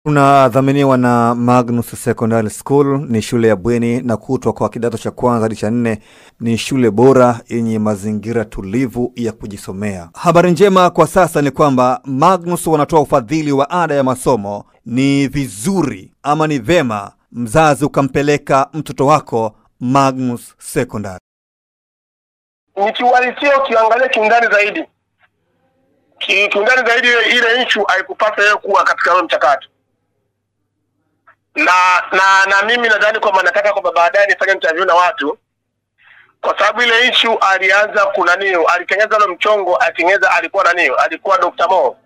Tunadhaminiwa na Magnus Secondary School. Ni shule ya bweni na kutwa kwa kidato cha kwanza hadi cha 4. Ni shule bora yenye mazingira tulivu ya kujisomea. Habari njema kwa sasa ni kwamba Magnus wanatoa ufadhili wa ada ya masomo. Ni vizuri ama ni vema mzazi ukampeleka mtoto wako Magnus Secondary. Nikiwalitia ukiangalia kiundani zaidi. Kiundani zaidi ile issue haikupata yeye kuwa katika huo mchakato. Na mimi nadhani kwamba nataka kwamba baadaye nifanye interview na watu, kwa sababu ile issue alianza alitengeneza ile mchongo, alikuwa alikuwa Dr. Mo.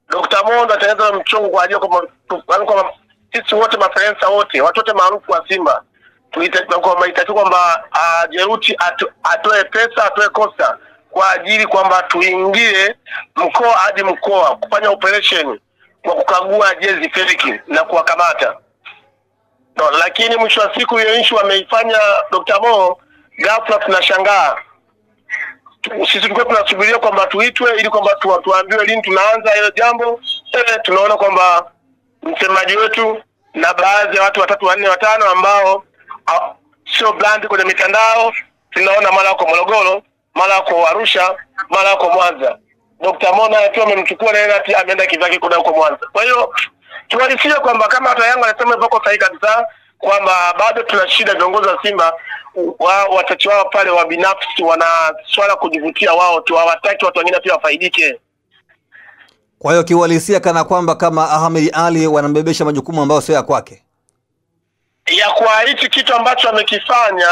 Dr. Mo ndo atengeneza mchongo kwa ajili kwamba sisi wote mafarensa wote, watu wote maarufu wa Simba tunahitaji kwamba Jeruti atoe pesa, atoe kosta kwa ajili kwamba tuingie mkoa hadi mkoa kufanya operation kwa kukagua jezi feki na kuwakamata. No, lakini mwisho wa siku hiyo issue ameifanya Dr. Mo, ghafla tunashangaa. Sisi tulikuwa tunasubiria kwamba tuitwe ili kwamba tuambiwe lini tunaanza hilo jambo. Tunaona kwamba msemaji wetu na baadhi ya watu 3, 4, 5 ambao sio brand kwenye mitandao, tunaona mara kwa Morogoro, mara kwa Arusha, mara kwa Mwanza. Dr. Mona akiwa amemchukua na yeye ameenda kivaki kuna huko Mwanza. Kwa hiyo tuwalifia kwamba kama hata Yanga anasema hivyo sahihi kabisa, kwamba bado tuna shida viongozi wa Simba wachache wao pale wa binafsi wana swala kujivutia wao tu, hawataki watu wengine pia wafaidike. Kwa hiyo kiuhalisia kana kwamba kama Ahmed Ali wanambebesha majukumu ambayo sio ya kwake. Ya kwa hichi kitu ambacho amekifanya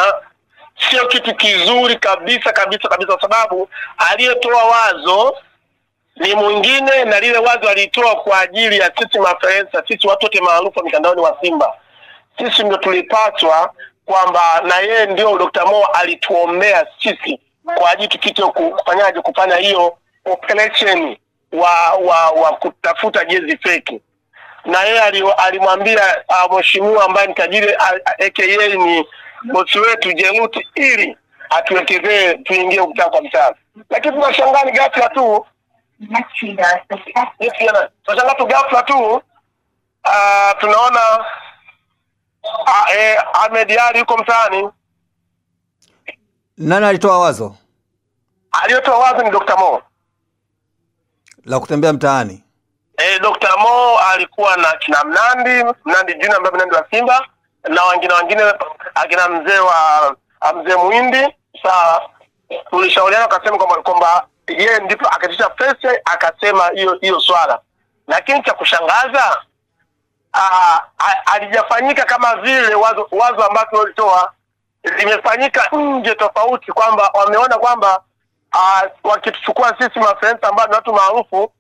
sio kitu kizuri kabisa, kwa sababu aliyetoa wazo ni mwingine, na lile wazo alitoa kwa ajili ya sisi mafarensa, sisi watu wote maarufu wa mitandaoni wa Simba. Sisi ndio tulipaswa kwamba na yeye ndio Dr. Mo alituombea sisi kwa ajili kufanya hiyo operation wa kutafuta jezi feki. Na yeye alimwambia mheshimiwa ambaye ni tajiri aka ni bosi wetu Jeruti ili atuwekezee tuingie mtaa kwa mtaa. Lakini tunashangaa ni ghafla tu tunaona Ahmed Ali yuko mtaani. Nani alitoa wazo? Aliyetoa wazo ni Dr. Mo la kutembea mtaani. Dr. Mo alikuwa na kina Mnandi Junior ambaye Mnandi wa Simba, na wengine akina mzee Muhindi. Sasa tulishauriana akasema kwamba yeye ndipo akatisha pesa, akasema hiyo swala. Lakini cha kushangaza alijafanyika kama vile wazo ambalo walitoa limefanyika nje tofauti, kwamba wameona kwamba wakituchukua sisi mafrensa ambao ni watu maarufu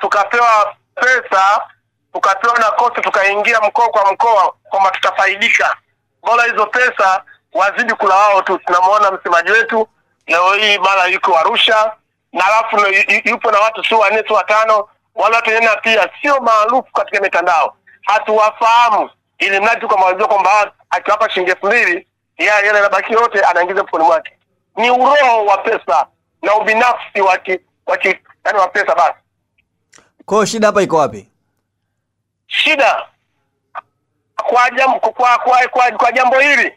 tukapewa pesa, tukapewa na kosa, tukaingia mkoa kwa mkoa kwamba tutafaidika. Bora hizo pesa wazidi kula wao tu. Tunamuona msemaji wetu leo hii mara yuko Arusha, na alafu yupo na watu sio 4 sio 5, wala watu wengine pia sio maarufu katika mitandao, hatuwafahamu, ili mradi kwa mwanzo kwamba akiwapa shilingi 2000 yeye anabaki yote anaingiza mfukoni mwake. Ni uroho wa pesa na ubinafsi yani wa pesa basi. Kwa shida hapa iko wapi? Shida kwa jambo hili.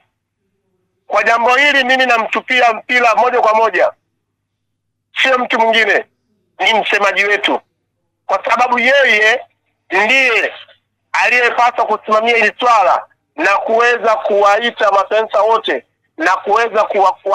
Kwa jambo hili mimi namtupia mpira moja kwa moja. Sio mtu mwingine, ni msemaji wetu. Kwa sababu yeye ndiye aliyepaswa kusimamia hili swala na kuweza kuwaita masensa wote na kuweza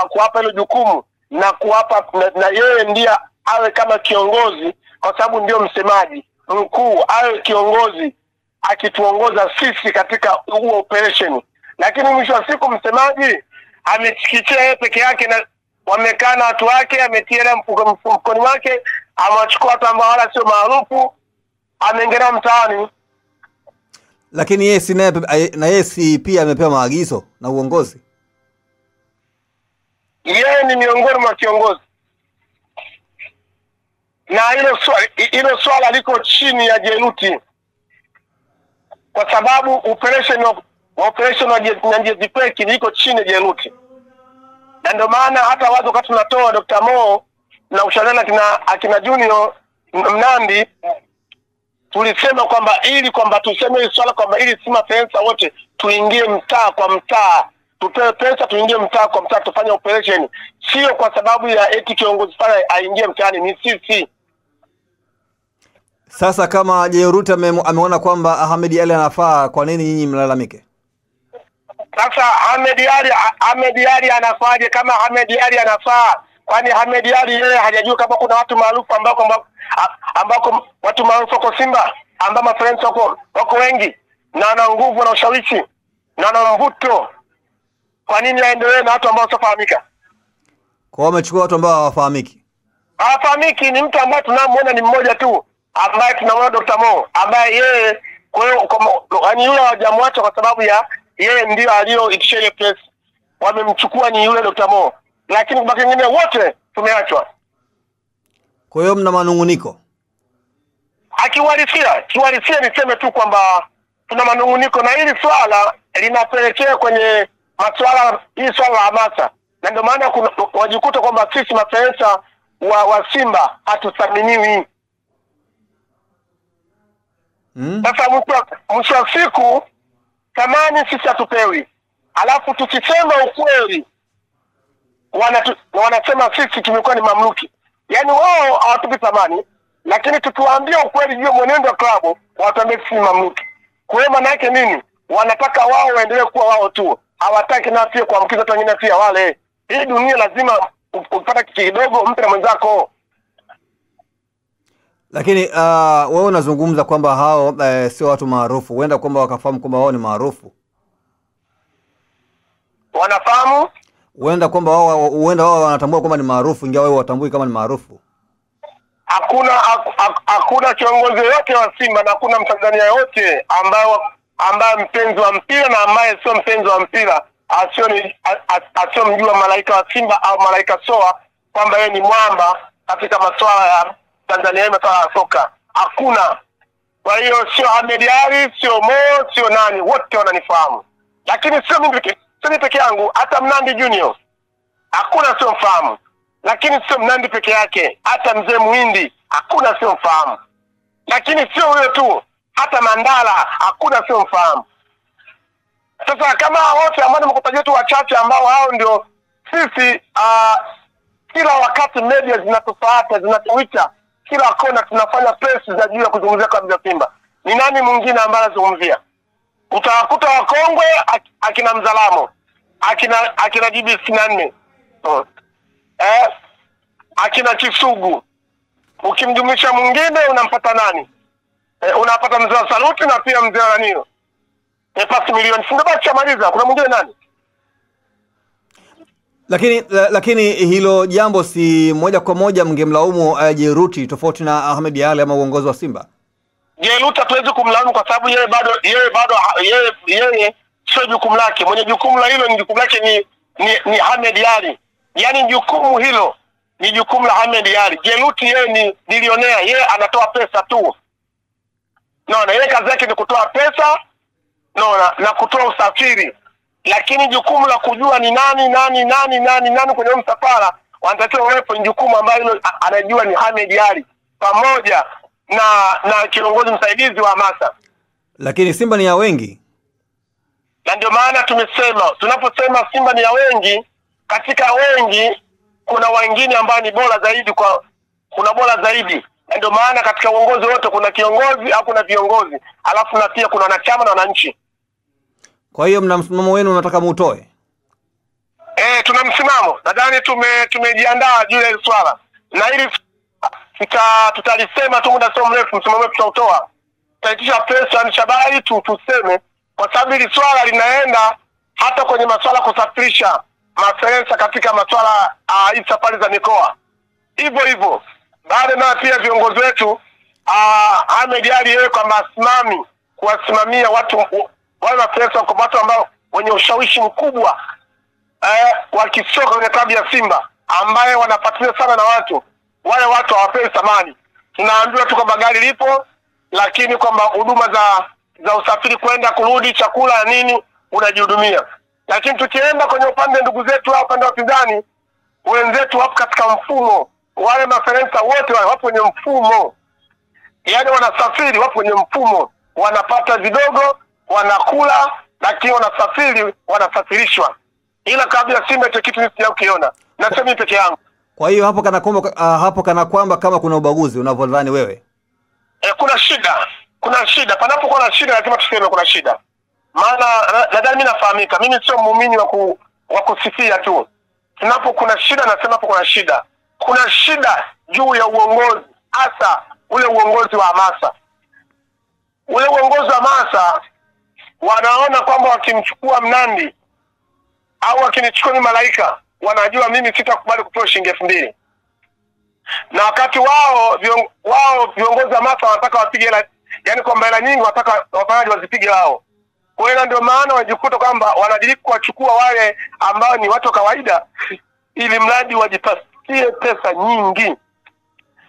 kuwapa hilo jukumu na kuwapa, na yeye ndiye awe kama kiongozi, kwa sababu ndio msemaji mkuu, awe kiongozi akituongoza sisi katika huo operation. Lakini mwisho wa siku msemaji amechikichia yeye peke yake, na wamekaa na watu wake, ametia mfukoni wake, amachukua watu ambao wala sio maarufu, ameingia mtaani. Lakini yeye si pia amepewa maagizo na uongozi. Yeye ni miongoni mwa kiongozi, na hilo swala liko chini ya Jeruti, kwa sababu operation wa jezi feki liko chini ya Jeruti. Na ndio maana hata wazo wakati tunatoa Dr. Mo na ushauriana akina Junior Mnandi, tulisema kwamba ili kwamba tuseme hili swala kwamba ili si mafensa wote tuingie mtaa kwa mtaa, tupewe pesa tuingie mtaa kwa mtaa tufanye operation, sio kwa sababu ya eti kiongozi pale aingie mtaani, ni sisi. Sasa kama Jeruti ameona kwamba Ahmed Ally anafaa, kwa nini nyinyi mlalamike? Sasa Ahmed Ally anafaje? Kama Ahmed Ally anafaa, kwani Ahmed Ally yeye hajajua kama kuna watu maarufu ambao watu maarufu kwa Simba ambao mafriends wako wengi na ana nguvu na ushawishi na ana mvuto? Kwa nini aendelee na watu ambao wasiofahamika? Kwa wamechukua watu ambao hawafahamiki. Hawafahamiki, ni mtu ambaye tunamuona ni mmoja tu, ambaye tunamwona Dr. Mo, ambaye yeye kwa hiyo yani yule hawajamwacha kwa sababu ya yeye ndio alioitisha ile press. Wamemchukua ni yule Dr. Mo. Lakini kwa wengine wote tumeachwa. Kwa hiyo mna manunguniko. Kiwalisia niseme tu kwamba tuna manunguniko, na hili swala linapelekea kwenye hii swala la hamasa. Na ndio maana wajikuta kwamba sisi mafensa wa Simba hatuthaminiwi. Sasa mwisho wa siku thamani sisi hatupewi. Alafu tukisema ukweli wanasema sisi tumekuwa ni mamluki. Yaani wao hawatupi thamani, lakini tukiwaambia ukweli juu mwenendo wa klabu watuambia sisi ni mamluki. Kwa hiyo maana yake nini? Wanataka wao waendelee kuwa wao tu. Hawataki na pia kuamkiza watu wengine pia wale. Hii dunia lazima upata kitu kidogo mpe na mwenzako. Lakini wewe unazungumza kwamba hao sio watu maarufu. Huenda kwamba wakafahamu kwamba wao ni maarufu. Wanafahamu? Huenda wao wanatambua kwamba ni maarufu, ingawa wewe watambui kama ni maarufu. Hakuna kiongozi yote wa Simba na hakuna Mtanzania yote ambaye mpenzi wa mpira na ambaye sio mpenzi wa mpira asiyomjua malaika wa Simba au malaika Soa kwamba yeye ni mwamba katika masuala ya Tanzania, masuala ya soka. Hakuna. Kwa hiyo sio Ahmed Ally, sio Mo, sio nani, wote wananifahamu. Lakini sio mimi peke yangu, hata Mnandi Junior hakuna sio mfahamu. Lakini sio Mnandi peke yake, hata mzee Muhindi hakuna sio mfahamu. Lakini sio huyo tu, hata Mandala hakuna sio mfahamu. Sasa kama wote ambao nimekutajia tu wachache ambao hao ndio sisi kila wakati media zinatufuata, zinatuita kila kona, tunafanya press za juu ya kuzungumzia klabu ya Simba. Ni nani mwingine ambaye anazungumzia? Utawakuta wakongwe akina Mzalamo, akina GB64. Akina Kisugu. Ukimjumlisha mwingine unampata nani? Unapata mzee wa Saluti na pia mzee wa Nio. Pasi milioni singabaki chamaliza, kuna mwingine nani? Lakini hilo jambo si moja kwa moja mngemlaumu Jeruti tofauti na Ahmed Ally ama uongozi wa Simba? Jeruti hatuwezi kumlaumu kwa sababu yeye bado sio jukumu lake. Mwenye jukumu la hilo ni jukumu lake ni Ahmed Ally. Yaani jukumu hilo ni jukumu la Ahmed Ally. Jeruti yeye ni bilionea, yeye anatoa pesa tu. Naona yeye kazi yake ni kutoa pesa na kutoa usafiri. Lakini jukumu la kujua ni nani kwenye msafara wanatakiwa wawepo, ni jukumu ambalo anajua ni Ahmed Ally pamoja na kiongozi msaidizi wa hamasa. Lakini Simba ni ya wengi. Na ndio maana tunaposema Simba ni ya wengi, katika wengi kuna wengine ambao ni bora zaidi, kuna bora zaidi. Ndio maana katika uongozi wote kuna kiongozi au kuna viongozi, alafu na pia kuna wanachama na wananchi. Kwa hiyo mna msimamo wenu unataka muutoe? Tuna msimamo. Nadhani tumejiandaa juu ya swala. Na ili tutalisema tu muda sio mrefu, msimamo wetu tutautoa. Tutaitisha press na habari tuseme, kwa sababu hili swala linaenda hata kwenye masuala kusafirisha maferensa katika masuala hizi safari za mikoa. Hivyo baada na pia viongozi wetu Ahmed Ally yeye kwamba kuwasimamia watu wale maferensa kwa watu ambao wenye ushawishi mkubwa wakisoka kwenye klabu ya Simba ambaye wanafuatilia sana na wale watu hawapewi thamani. Tunaambiwa tu kwamba gari lipo, lakini kwamba huduma za usafiri kwenda kurudi, chakula na nini unajihudumia. Lakini tukienda kwenye upande ndugu zetu hapa upande wa pinzani, wenzetu wapo katika mfumo, wale maferensa wote wapo kwenye mfumo. Yaani wanasafiri, wapo kwenye mfumo, wanapata vidogo, wanakula, lakini wanasafiri, wanasafirishwa. Ila kabla Simba hicho kitu sijakiona. Na sio mimi peke yangu. Kwa hiyo hapo kana kwamba kama kuna ubaguzi unavyodhani wewe. Kuna shida. Kuna shida. Panapokuwa na shida lazima tuseme kuna shida. Maana nadhani mimi nafahamika. Mimi sio muumini wa kusifia tu. Tunapo kuna shida nasema hapo kuna shida. Kuna shida juu ya uongozi, hasa ule uongozi wa hamasa. Ule uongozi wa hamasa wanaona kwamba wakimchukua Mnandi au wakinichukua mimi Malaika, wanajua mimi sitakubali kupewa shilingi 2000. Na wakati wao viongozi wa hamasa wanataka wapige hela, yani kwa hela nyingi wanataka wafanyaji wazipige wao. Kwa hiyo ndio maana wajikuta kwamba wanajaribu kuwachukua wale ambao ni watu kawaida ili mradi wajipatie pesa nyingi.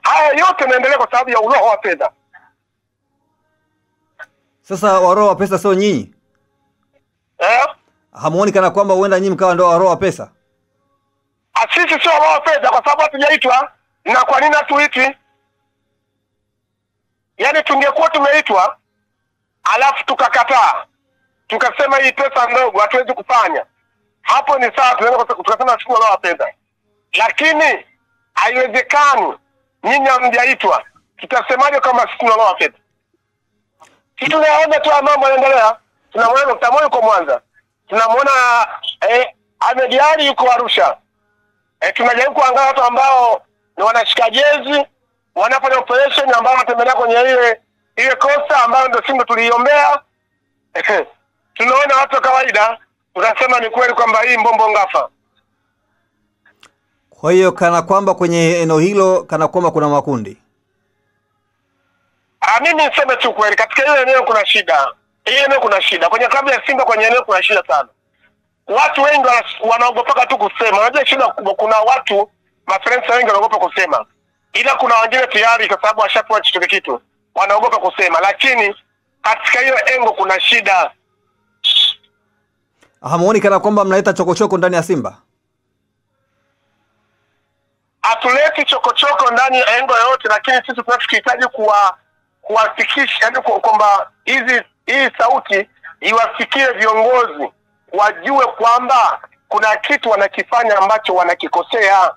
Haya yote yanaendelea kwa sababu ya uroho wa fedha. Sasa waroho wa pesa sio nyinyi? Hamuoni kana kwamba huenda nyinyi mkawa ndio waroho wa pesa? Sisi sio waroho wa fedha kwa sababu hatujaitwa. Na kwa nini hatuitwi? Yaani tungekuwa tumeitwa alafu tukakataa, tukasema hii pesa ndogo hatuwezi kufanya, hapo ni sawa, tunaweza tukasema sisi waroho wa fedha. Lakini haiwezekani nyinyi hamjaitwa, tutasemaje kama sisi waroho wa fedha? Sisi tunaona tu mambo yanaendelea. Tunamwona Dr. Moi yuko Mwanza, tunamwona Ahmed Ally yuko Arusha. Tunajaribu kuangalia watu ambao ni wanashika jezi, wanafanya operation ambao wanatembelea kwenye ile kosa ambayo ndio Simba tuliiombea. Tunaona watu kawaida, tunasema ni kweli kwamba hii mbombo ngafa. Kwa hiyo kana kwamba kwenye eneo hilo kana kwamba kuna makundi. Mimi niseme tu kweli, katika ile eneo kuna shida. Ile eneo kuna shida. Kwenye klabu ya Simba kwenye eneo kuna shida sana. Watu wengi wanaogopa tu kusema. Unajua shida kubwa, kuna watu mafrensa wengi wanaogopa kusema. Ila kuna wengine tayari kwa sababu washapewa chochote kitu, wanaogopa kusema, lakini katika hiyo engo kuna shida. Hamuoni kana kwamba mnaita chokochoko ndani ya Simba? Hatuleti chokochoko ndani ya engo yote, lakini sisi tunahitaji kuwafikisha, yani kwamba hii sauti iwafikie viongozi, wajue kwamba kuna kitu wanakifanya ambacho wanakikosea.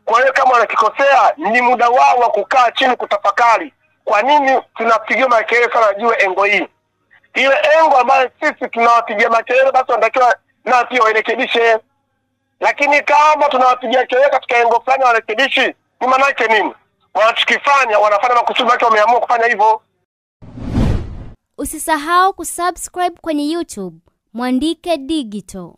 Kwa hiyo kama wanakikosea, ni muda wao wa kukaa chini kutafakari. Kwa nini tunapigia makelele sana juu engo hii? Ile engo ambayo sisi tunawapigia makelele basi wanatakiwa na pia warekebishe. Lakini kama tunawapigia kelele katika engo fulani warekebishi, ni maana yake nini? Wanachokifanya wanafanya makusudi yake, wameamua kufanya hivyo. Usisahau kusubscribe kwenye YouTube Mwandike Digital.